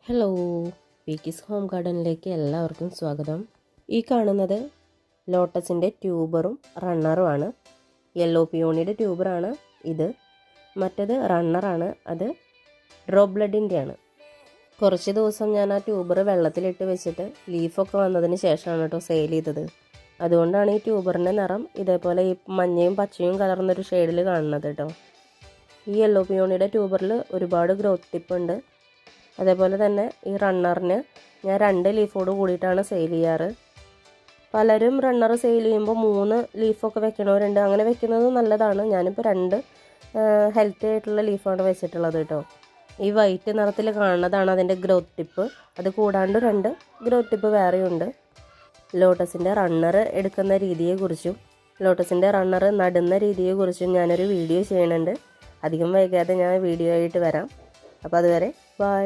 Hello, പീക്കീസ് home ഗാർഡനിലേക്ക് എല്ലാവർക്കും സ്വാഗതം. ഈ കാണുന്നത് ലോട്ടസിൻ്റെ ട്യൂബറും റണ്ണറുമാണ്. യെല്ലോ പിയോണിയുടെ ട്യൂബറാണ് ഇത്. മറ്റത് റണ്ണറാണ്, അത് ഡ്രോബ്ലഡിൻ്റെയാണ്. കുറച്ച് ദിവസം ഞാൻ ആ ട്യൂബർ വെള്ളത്തിലിട്ട് വെച്ചിട്ട് ലീഫൊക്കെ വന്നതിന് ശേഷമാണ് കേട്ടോ സെയിൽ ചെയ്തത്. അതുകൊണ്ടാണ് ഈ ട്യൂബറിൻ്റെ നിറം ഇതേപോലെ ഈ മഞ്ഞയും പച്ചയും കലർന്നൊരു ഷെയ്ഡിൽ കാണുന്നത് കേട്ടോ. ഈ യെല്ലോ പിയോണിയുടെ ട്യൂബറിൽ ഒരുപാട് ഗ്രോത്ത് ടിപ്പ് ഉണ്ട്. അതേപോലെ തന്നെ ഈ റണ്ണറിന് ഞാൻ 2 ലീഫോട് കൂടിയിട്ടാണ് സെയിൽ ചെയ്യാറ്. പലരും റണ്ണർ സെയിൽ ചെയ്യുമ്പോൾ 3 ലീഫൊക്കെ വെക്കണവരുണ്ട്. അങ്ങനെ വെക്കുന്നത് നല്ലതാണ്. ഞാനിപ്പോൾ 2 ഹെൽത്തി ആയിട്ടുള്ള ലീഫാണ് വെച്ചിട്ടുള്ളത് കേട്ടോ. ഈ വൈറ്റ് നിറത്തിൽ കാണുന്നതാണ് അതിൻ്റെ ഗ്രോത്ത് ടിപ്പ്. അത് കൂടാണ്ട് 2 ഗ്രോത്ത് ടിപ്പ് വേറെയുണ്ട്. ലോട്ടസിൻ്റെ റണ്ണർ എടുക്കുന്ന രീതിയെക്കുറിച്ചും ലോട്ടസിൻ്റെ റണ്ണർ നടുന്ന രീതിയെക്കുറിച്ചും ഞാനൊരു വീഡിയോ ചെയ്യുന്നുണ്ട്. അധികം വൈകാതെ ഞാൻ വീഡിയോ ആയിട്ട് വരാം. അപ്പോൾ അതുവരെ ബൈ.